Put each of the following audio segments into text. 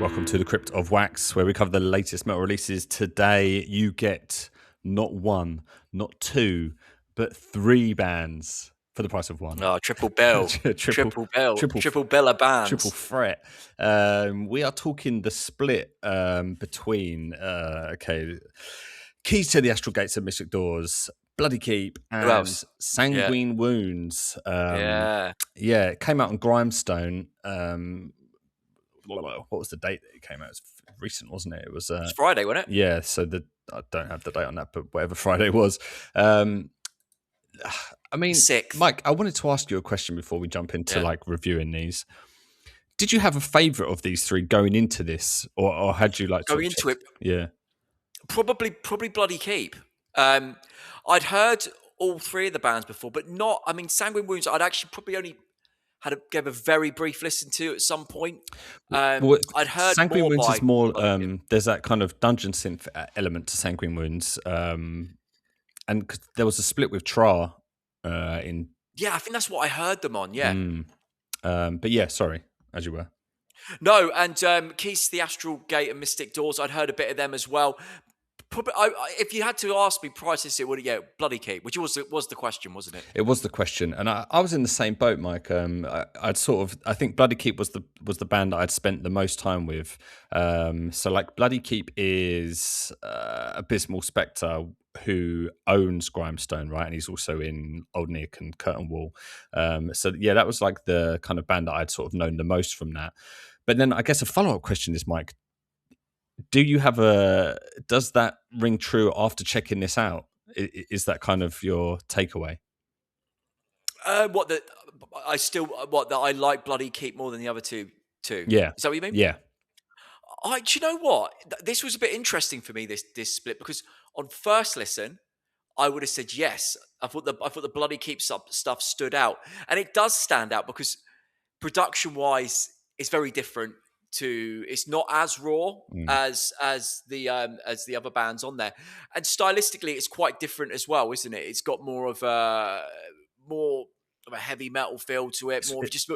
Welcome to the Crypt of Wax, where we cover the latest metal releases. Today, you get not one, not two, but three bands for the price of one. Oh, triple bill, triple, triple bill of triple bands. threat. We are talking the split between Keys to the Astral Gates of Mystic Doors, Bloody Keep, Who and else? Yeah, Sanguine Wounds. yeah. Yeah, it came out on Grime Stone. What was the date that it came out? It was recent, wasn't it? It was It's Friday, wasn't it? yeah. So I don't have the date on that, but whatever Friday was. I mean, Sixth. Mike, I wanted to ask you a question before we jump into Yeah. like reviewing these. Did you have a favorite of these three going into this, or had you like Going into it, Yeah, probably Bloody Keep. I'd heard all three of the bands before, but not. I mean, Sanguine Wounds. I'd actually probably only gave a very brief listen to at some point. well, I'd heard Sanguine more Wounds by is more. Bloody Keep. There's that kind of dungeon synth element to Sanguine Wounds, and 'cause there was a split with Tra in. Yeah, I think that's what I heard them on. Yeah. But yeah, sorry, as you were. No, and Keys to the Astral Gate and Mystic Doors. I'd heard a bit of them as well. Probably, if you had to ask me prior to this, it would Bloody Keep, which was the question, wasn't it? It was the question, and I was in the same boat, Mike. I think Bloody Keep was the band that I'd spent the most time with. So like Bloody Keep is Abysmal Spectre, who owns Grime Stone, right, and he's also in Old Nick and Curtain Wall. So yeah, that was like the kind of band that I'd sort of known the most from that. But then I guess a follow up question is, Mike, does that ring true after checking this out? Is that kind of your takeaway? What that I still what that I like Bloody Keep more than the other two. Too. Yeah, Is that what you mean? yeah. Do you know what? This was a bit interesting for me. This split because on first listen, I would have said yes. I thought the Bloody Keep stuff stood out, and it does stand out because production wise, it's very different. It's not as raw Mm. as the other bands on there, and stylistically, it's quite different as well, isn't it? It's got more of a heavy metal feel to it. More of just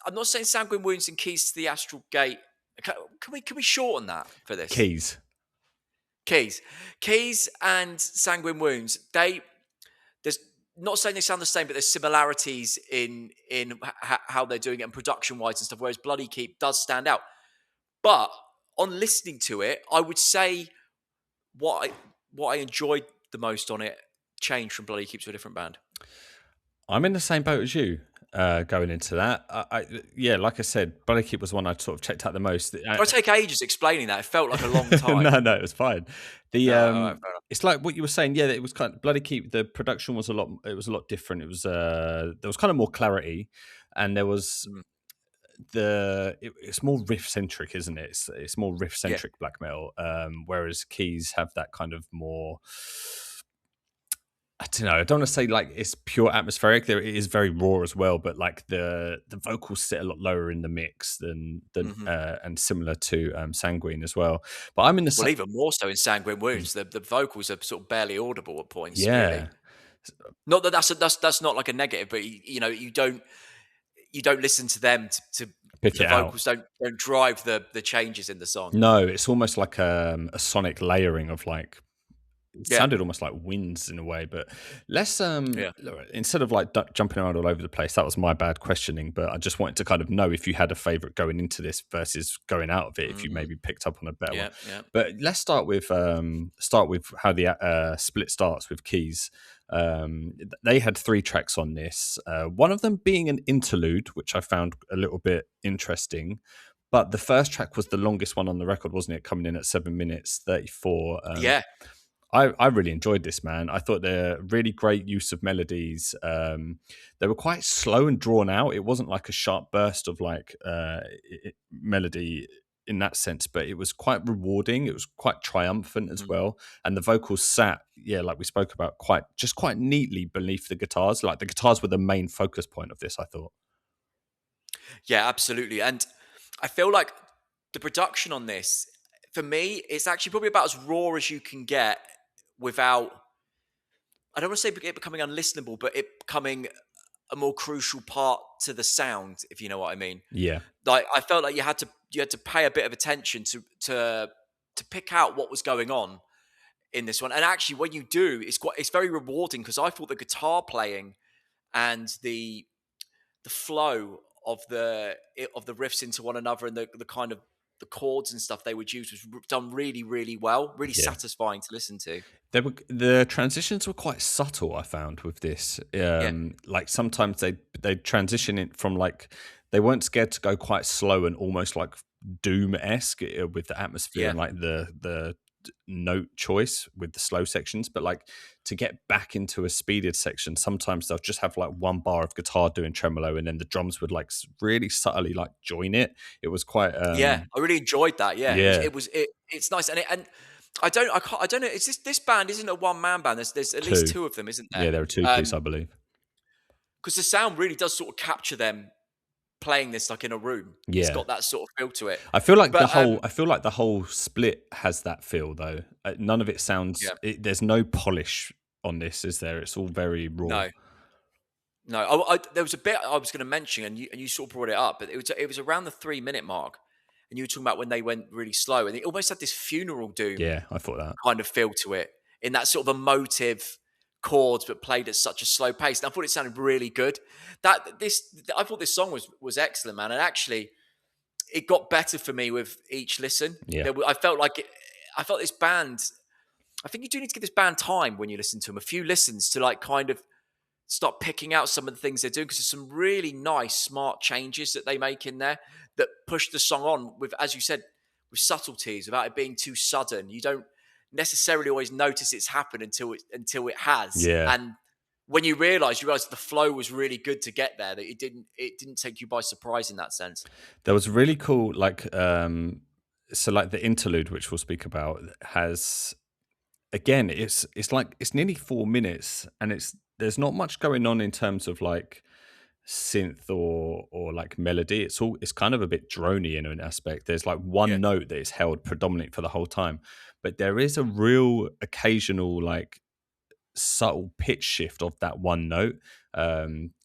I'm not saying Sanguine Wounds and Keys to the Astral Gate. Can we shorten that for this? Keys. Keys and Sanguine Wounds. There's not saying they sound the same, but there's similarities in how they're doing it and production wise and stuff. Whereas Bloody Keep does stand out. But on listening to it, I would say what I enjoyed the most on it changed from Bloody Keep to a different band. I'm in the same boat as you going into that. Yeah, like I said, Bloody Keep was one I sort of checked out the most. I take ages explaining that. It felt like a long time. No, it was fine. It's like what you were saying. Yeah, it was kind of Bloody Keep. The production was a lot. It was a lot different. It was there was kind of more clarity, and there was it's more riff centric, isn't it? It's more riff centric black metal. Whereas Keys have that kind of more. I don't know. I don't want to say like it's pure atmospheric. It is very raw as well, but like the vocals sit a lot lower in the mix than and similar to Sanguine as well. But I'm in the even more so in Sanguine Wounds. The vocals are sort of barely audible at points. Yeah. Really. Not that that's not like a negative, but you don't listen to them to pick the it vocals out. don't drive the changes in the song. No, it's almost like a sonic layering of like. It sounded almost like winds in a way, but let's instead of like jumping around all over the place, that was my bad questioning, but I just wanted to kind of know if you had a favorite going into this versus going out of it, if you maybe picked up on a better one. Yeah. But let's start with how the split starts with Keys. They had 3 tracks on this, one of them being an interlude, which I found a little bit interesting. But the first track was the longest one on the record, wasn't it? Coming in at 7 minutes 34. I really enjoyed this, man. I thought they're really great use of melodies. They were quite slow and drawn out. It wasn't like a sharp burst of like melody in that sense, but it was quite rewarding. It was quite triumphant as well. And the vocals sat, like we spoke about, quite neatly beneath the guitars. Like the guitars were the main focus point of this, I thought. Yeah, absolutely. And I feel like the production on this, for me, it's actually probably about as raw as you can get without, I don't want to say it becoming unlistenable, but it becoming a more crucial part to the sound, if you know what I mean. Yeah, Like I felt like you had to pay a bit of attention to pick out what was going on in this one. And actually, when you do, it's very rewarding because I thought the guitar playing and the flow of the riffs into one another and the kind of the chords and stuff they would use was done really really well, really yeah. satisfying to listen to. The transitions were quite subtle. I found with this, Yeah, like sometimes they transition it from like they weren't scared to go quite slow and almost like Doom esque with the atmosphere yeah, and like the note choice with the slow sections, but like to get back into a speeded section, sometimes they'll just have like one bar of guitar doing tremolo, and then the drums would like really subtly like join it. It was quite, yeah. I really enjoyed that. Yeah, yeah, it's nice and I don't know. It's this band isn't a one man band. There's at least two, two of them, isn't yeah, there? there are two piece, I believe. Because the sound really does sort of capture them playing this like in a room. It's Yeah, got that sort of feel to it. I feel like But the whole split has that feel though. None of it sounds. yeah, There's no polish on this, is there? It's all very raw. no, no. There was a bit I was going to mention, and you sort of brought it up, but it was around the 3 minute mark, and you were talking about when they went really slow, and it almost had this funeral doom Yeah, I thought that. kind of feel to it in that sort of emotive chords, but played at such a slow pace. And I thought it sounded really good. I thought this song was excellent, man, and actually it got better for me with each listen. Yeah, I felt like I felt this band. I think you do need to give this band time when you listen to them, a few listens to like kind of start picking out some of the things they're doing because there's some really nice, smart changes that they make in there that push the song on with, as you said, with subtleties without it being too sudden. You don't necessarily always notice it's happened until it has, yeah. and when you realize the flow was really good to get there. That it didn't take you by surprise in that sense. There was really cool, like, so like the interlude, which we'll speak about, has again, it's like it's nearly 4 minutes, and there's not much going on in terms of like synth or like melody. It's kind of a bit drony in an aspect. There's like Yeah, one note that is held predominant for the whole time, but there is a real occasional like subtle pitch shift of that one note,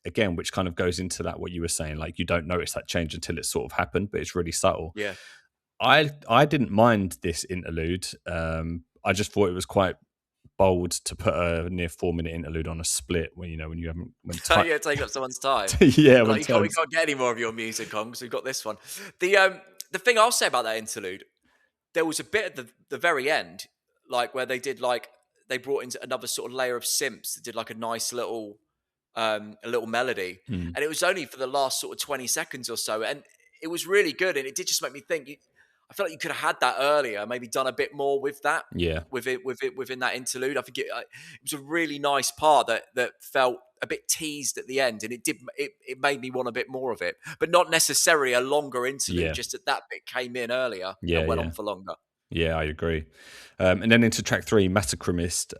again, which kind of goes into that what you were saying, like you don't notice that change until it's sort of happened, but it's really subtle. yeah. I didn't mind this interlude. I just thought it was quite bold to put a near 4 minute interlude on a split when when you haven't when time. Yeah, taking up someone's time. Yeah, But when like we times. can't get any more of your music on because we've got this one. The thing I'll say about that interlude, there was a bit at the very end, like where they did like they brought in another sort of layer of simps that did like a little melody, Mm, and it was only for the last sort of 20 seconds or so, and it was really good, and it did just make me think. I feel like you could have had that earlier, maybe done a bit more with that, yeah. with it within that interlude. I think it was a really nice part that felt a bit teased at the end, and it made me want a bit more of it, but not necessarily a longer interlude. Yeah. Just that bit came in earlier Yeah, and went on yeah. for longer. Yeah, I agree. And then into track three, Massacremist.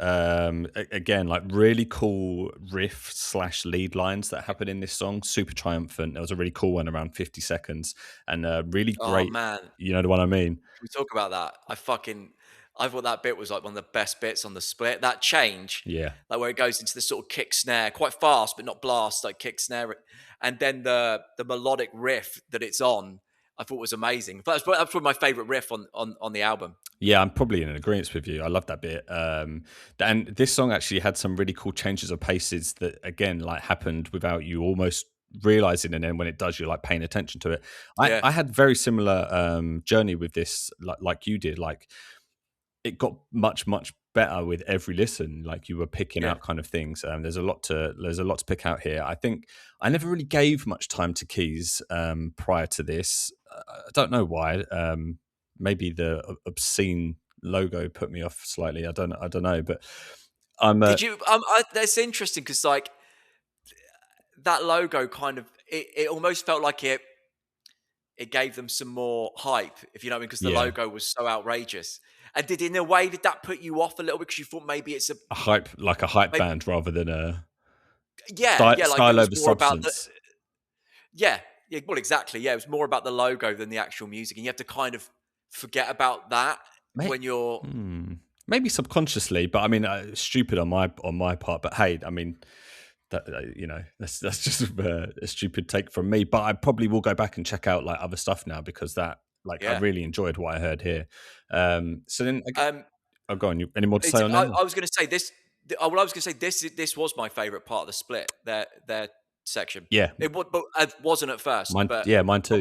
Again, like really cool riff slash lead lines that happen in this song. Super triumphant. There was a really cool one around 50 seconds and really Oh great. man, You know the one I mean? can we talk about that? I thought that bit was like one of the best bits on the split. That change, Yeah. like where it goes into the sort of kick snare, quite fast but not blast, like kick snare, and then the melodic riff that it's on, I thought was amazing. That's probably my favorite riff on the album. Yeah, I'm probably in agreement with you. I love that bit. And this song actually had some really cool changes of paces that, again, like happened without you almost realizing. And then when it does, you're like paying attention to it. Yeah, I had very similar journey with this, like you did. Like it got much better with every listen. Like you were picking yeah. out kind of things. There's a lot to pick out here. I think I never really gave much time to keys prior to this. I don't know why. Maybe the obscene logo put me off slightly. I don't know, but I'm Did you? That's interesting because like that logo kind of it almost felt like it gave them some more hype, if you know what I mean, because the yeah, logo was so outrageous. And in a way, did that put you off a little bit because you thought maybe it's a a hype maybe band rather than a yeah, like it style was over more about the substance. yeah, well, exactly, yeah, it was more about the logo than the actual music, and you have to kind of forget about that May- when you're Maybe subconsciously, but I mean, stupid on my part. But hey, I mean, that that's just a stupid take from me. But I probably will go back and check out like other stuff now because that like I Yeah. really enjoyed what I heard here. So then, Um, oh, go on. You any more to say it's on I, them? I was going to say this. Well, I was going to say this was my favorite part of the split. Their section. Yeah, But it wasn't at first, mine. but Yeah, mine too.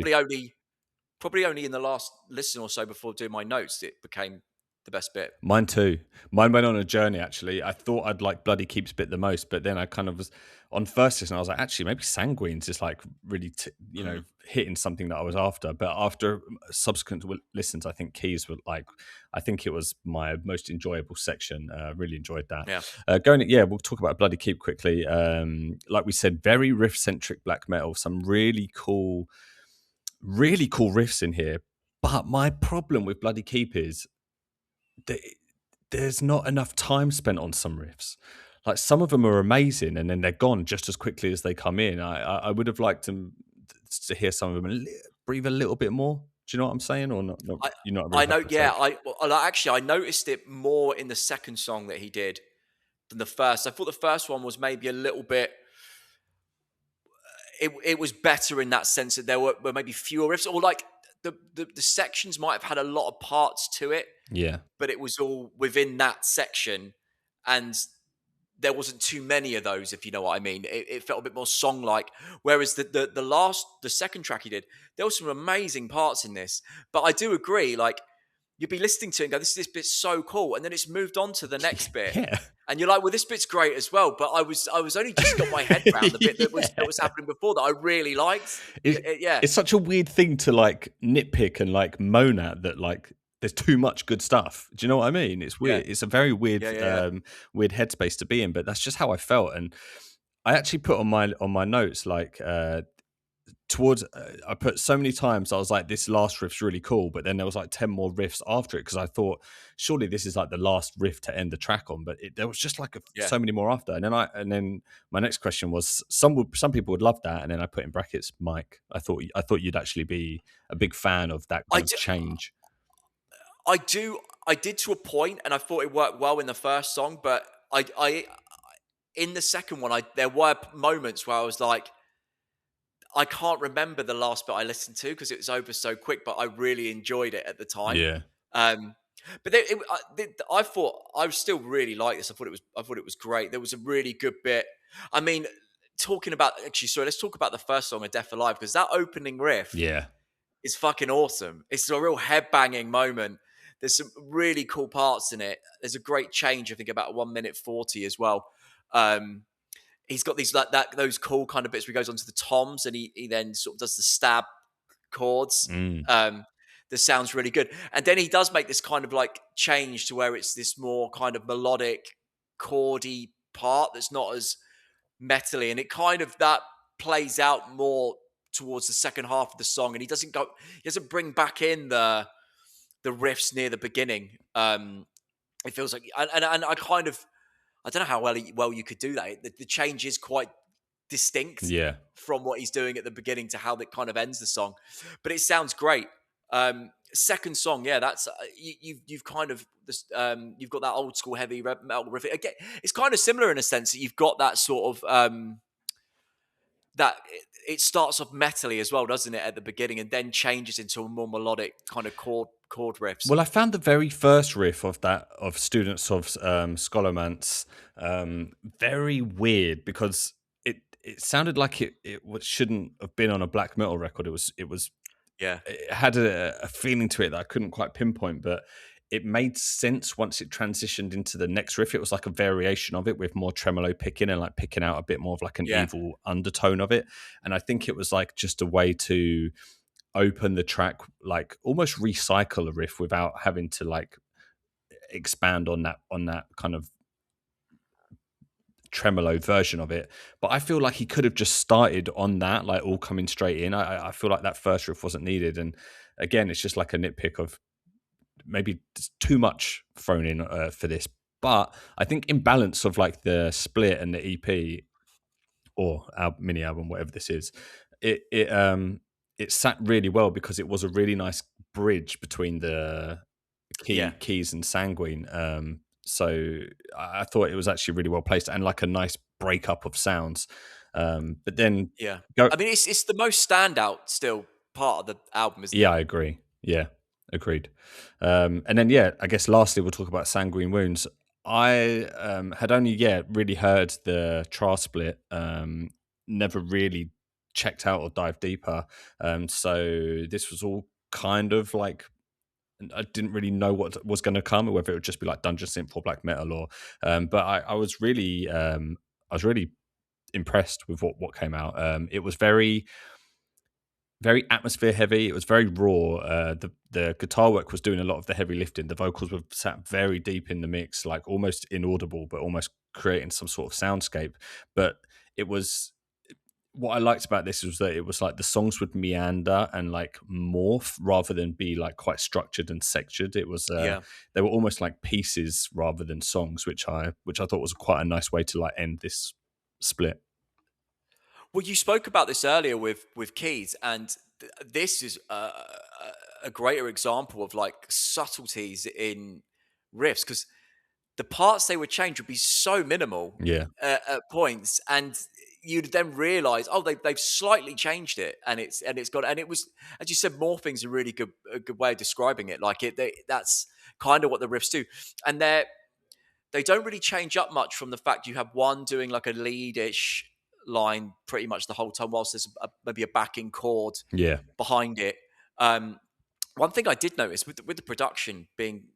probably only in the last listen or so before doing my notes it became the best bit. Mine too. Mine went on a journey. Actually, I thought I'd like Bloody Keeps bit the most, but then I kind of was on first listen. I was like, actually, maybe Sanguine's just like really, Mm, hitting something that I was after. But after subsequent listens, I think Keys were like, I think it was my most enjoyable section. Really enjoyed that. yeah. We'll talk about Bloody Keep quickly. Like we said, very riff centric black metal. Some really cool riffs in here. But my problem with Bloody Keep is that there's not enough time spent on some riffs. Like some of them are amazing, and then they're gone just as quickly as they come in. I would have liked to hear some of them breathe a little bit more. Do you know what I'm saying, or not? I You're not a very I hot know. Yeah. take. Actually I noticed it more in the second song that he did than the first. I thought the first one was maybe a little bit. It was better in that sense that there were maybe fewer riffs, or like the sections might have had a lot of parts to it, Yeah, but it was all within that section, and there wasn't too many of those, if you know what I mean. It felt a bit more song like. Whereas the second track he did, there were some amazing parts in this. But I do agree, like you'd be listening to it and go, this bit's so cool, and then it's moved on to the next bit. yeah, And you're like, well, this bit's great as well. But I was only just got my head around the bit that was yeah. happening before that I really liked. Yeah, It's such a weird thing to like nitpick and like moan at that like there's too much good stuff. Do you know what I mean? It's yeah, weird. It's a very weird yeah. weird headspace to be in, but that's just how I felt. And I actually put on my notes like towards I put so many times I was like this last riff's really cool, but then there was like 10 more riffs after it because I thought surely this is like the last riff to end the track on, but there was just like Yeah. so many more after. And then my next question was some people would love that, and then I put in brackets Mike. I thought you'd actually be a big fan of that I kind of do, change. I do, I did to a point, and I thought it worked well in the first song. But I in the second one, there were moments where I was like, I can't remember the last bit I listened to because it was over so quick. But I really enjoyed it at the time. Yeah, Um, but I thought I still really like this. I thought it was great. There was a really good bit. I mean, talking about actually, sorry, let's talk about the first song of Death Alive because that opening riff yeah, is fucking awesome. It's a real head banging moment. There's some really cool parts in it. There's a great change. I think about 1 minute 40 as well. Um, he's got these like that those cool kind of bits where he goes onto the toms and he then sort of does the stab chords. mm, Um, that sounds really good. And then he does make this kind of like change to where it's this more kind of melodic, chordy part that's not as metally, and it kind of that plays out more towards the second half of the song. And he doesn't bring back in the riffs near the beginning. It feels like, and I kind of I don't know how well you could do that. The change is quite distinct yeah. from what he's doing at the beginning to how that kind of ends the song, but it sounds great. Second song, yeah, that's you've kind of this, you've got that old school heavy metal riff. Again, it's kind of similar in a sense that you've got that sort of that it starts off metally as well, doesn't it, at the beginning, and then changes into a more melodic kind of chord riffs. Well, I found the very first riff of that of Students of Scholomance very weird because it sounded like shouldn't have been on a black metal record. Yeah, It had a feeling to it that I couldn't quite pinpoint, but it made sense once it transitioned into the next riff. It was like a variation of it with more tremolo picking and like picking out a bit more of like an yeah, evil undertone of it. And I think it was like just a way to open the track, like almost recycle a riff without having to like expand on that kind of tremolo version of it. But I feel like he could have just started on that, like all coming straight in. I feel like that first riff wasn't needed. And again, it's just like a nitpick of maybe too much thrown in for this. But I think in balance of like the split and the EP or our mini album, whatever this is, it sat really well because it was a really nice bridge between the yeah. Keys and Sanguine. So I thought it was actually really well placed and like a nice breakup of sounds. But then Yeah. go, I mean, it's the most standout still part of the album, isn't yeah, it? I agree. Yeah, agreed. And then yeah, I guess lastly we'll talk about Sanguine Wounds. I had only really heard the Tra split, never really checked out or dived deeper. So this was all kind of like I didn't really know what was going to come, or whether it would just be like dungeon synth or black metal, or but I was really impressed with what came out. It was very atmosphere heavy. It was very raw. The guitar work was doing a lot of the heavy lifting. The vocals were sat very deep in the mix, like almost inaudible, but almost creating some sort of soundscape. But it was what I liked about this was that it was like the songs would meander and like morph rather than be like quite structured and sectioned. It was Yeah. they were almost like pieces rather than songs, which I thought was quite a nice way to like end this split. Well, you spoke about this earlier with Keys, and this is a greater example of like subtleties in riffs because the parts they would change would be so minimal Yeah, at points, and you'd then realize, oh, they've slightly changed it, and it's got, and it was, as you said, morphing's a good way of describing it. Like that's kind of what the riffs do, and they don't really change up much from the fact you have one doing like a lead-ish line pretty much the whole time, whilst there's maybe a backing chord yeah, behind it. Um, One thing I did notice with the production being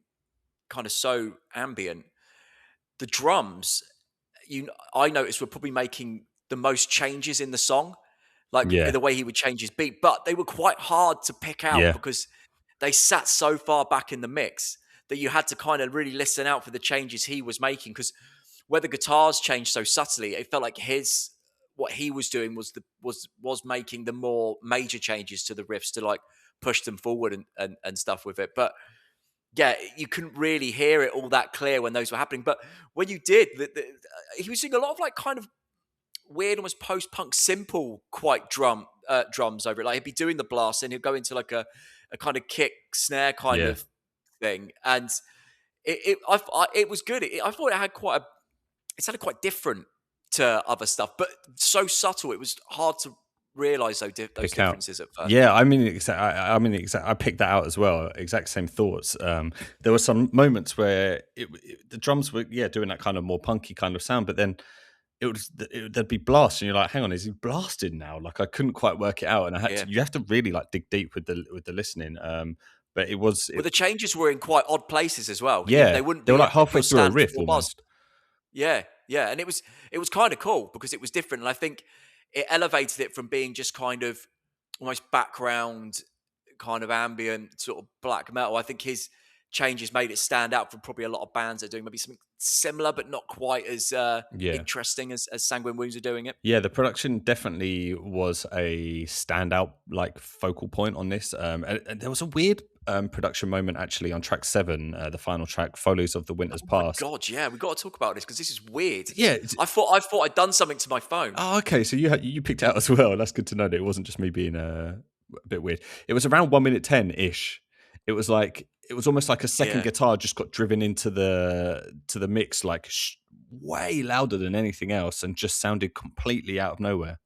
kind of so ambient, the drums, I noticed were probably making the most changes in the song, like in yeah, the way he would change his beat, but they were quite hard to pick out yeah, because they sat so far back in the mix that you had to kind of really listen out for the changes he was making. Because where the guitars changed so subtly, it felt like his what he was doing was making the more major changes to the riffs to like push them forward and stuff with it. But yeah, you couldn't really hear it all that clear when those were happening. But when you did, he was doing a lot of like kind of weird, almost post-punk, simple, quite drums over it. Like he'd be doing the blast, and he'd go into like a kind of kick snare kind yeah. of thing, and it was good. I thought it had it sounded quite different to other stuff, but so subtle. It was hard to realize those Pick out. differences at first. Yeah, I mean, I picked that out as well. Exact same thoughts. There were some moments where the drums were doing that kind of more punky kind of sound, but then there'd be blasts, and you're like, hang on, is he blasted now? Like I couldn't quite work it out, and Yeah. you have to really like dig deep with the listening. But Well, the changes were in quite odd places as well. yeah, They wouldn't they were be like like halfway he'll through a stand for riff 4 bars. almost. Yeah, yeah, and it was kind of cool because it was different, and I think it elevated it from being just kind of almost background, kind of ambient sort of black metal. I think his changes made it stand out from probably a lot of bands that are doing maybe something similar, but not quite as Yeah. interesting as Sanguine Wounds are doing it. Yeah, the production definitely was a standout like focal point on this. And there was a weird production moment actually on track 7, the final track, Folies of the Winter's Oh my Past. god, yeah, we got to talk about this because this is weird. Yeah. I thought I'd done something to my phone. Oh, okay. So you picked it out as well. That's good to know that it wasn't just me being a bit weird. It was around 1 minute 10 ish. It was almost like a second Yeah. guitar just got driven into the mix, like way louder than anything else, and just sounded completely out of nowhere.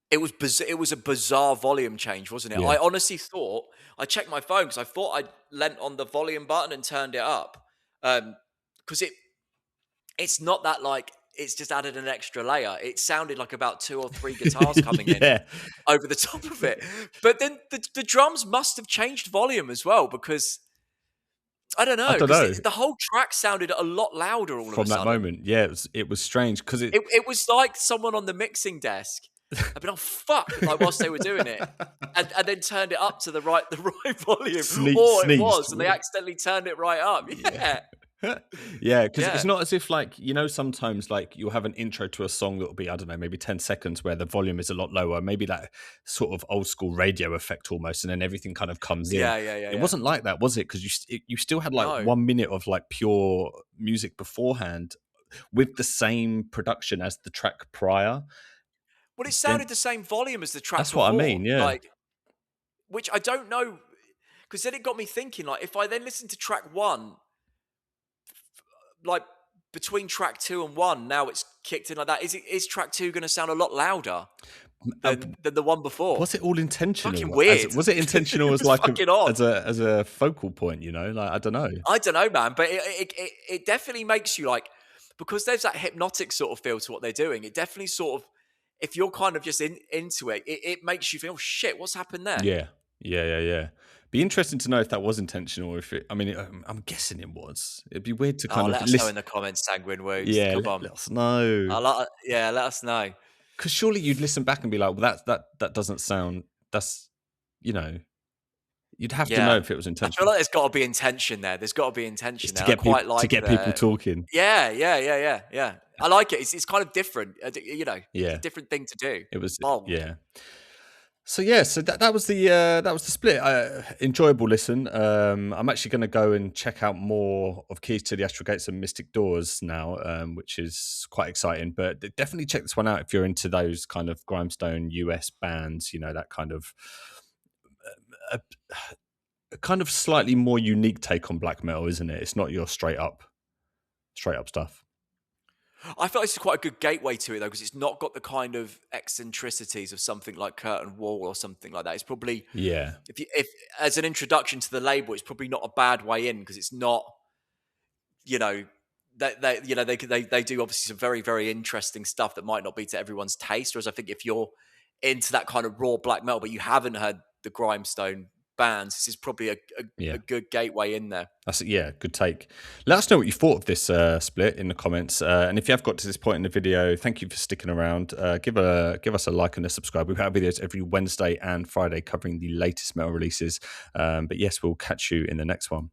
It was a bizarre volume change, wasn't it? Yeah. I honestly thought I checked my phone because I thought I leant on the volume button and turned it up. Because it's not that like it's just added an extra layer. It sounded like about 2 or 3 guitars coming in Yeah. over the top of it. But then the drums must have changed volume as well because I don't I know don't because know. the whole track sounded a lot louder all of a From that sudden. moment, yeah, it was strange because It was like someone on the mixing desk had been, "Oh, fuck," like, whilst they were doing it, and then turned it up to the right volume, or it sneezed. was, and they accidentally turned it right up. Yeah. Yeah. Yeah, because it's Yeah. not as if like, sometimes like you'll have an intro to a song that'll be, I don't know, maybe 10 seconds where the volume is a lot lower, maybe that sort of old school radio effect almost, and then everything kind of comes in. Yeah, yeah, yeah, It yeah. wasn't like that, was it? Because you still had like No. 1 minute of like pure music beforehand with the same production as the track prior. Well, it Then sounded the same volume as the track that's what I before, mean. Yeah. like, which I don't know, because then it got me thinking, like, if I then listen to track 1, like, between track 2 and 1, now it's kicked in like that. Is track 2 going to sound a lot louder Uh, than the one before? was it all Fucking intentional? As weird. was it intentional It as was like fucking odd. as a focal point? You know, like I don't know. I don't know, man, but it definitely makes you like, because there's that hypnotic sort of feel to what they're doing. It definitely sort of, if you're kind of just into it, it makes you feel, oh, shit, what's happened there? Yeah, yeah. Be interesting to know if that was intentional. Or if it, I mean, I'm guessing it was. It'd be weird to Oh, kind of let us know listen. in the comments, Sanguine Wounds. Yeah, Come on. let us know. Yeah, let us know. Because surely you'd listen back and be like, well, that doesn't sound. That's you know, you'd have to know Yeah. if it was I feel intentional. like there's got to be intention there. There's got to be intention Just to there. I get people quite like people the. talking. Yeah. I like it. It's kind of different. It's a Yeah, different thing to do. it was. Bold. Yeah. So yeah, so that was the split. Enjoyable listen. I'm actually going to go and check out more of Keys to the Astral Gates and Mystic Doors now, which is quite exciting. But definitely check this one out if you're into those kind of Grimestone US bands. You know, that kind of a kind of slightly more unique take on black metal, isn't it? It's not your straight up stuff. I feel like this is quite a good gateway to it though, because it's not got the kind of eccentricities of something like Curtain Wall or something like that. It's probably, Yeah, if as an introduction to the label, it's probably not a bad way in, because it's not, you know, they do obviously some very, very interesting stuff that might not be to everyone's taste. Whereas I think if you're into that kind of raw black metal, but you haven't heard the Grimestone bands, this is probably yeah. a good gateway in there. Good take. Let us know what you thought of this split in the comments, and if you have got to this point in the video, thank you for sticking around. Give us a like and a subscribe. We have videos every Wednesday and Friday covering the latest metal releases. But yes, we'll catch you in the next one.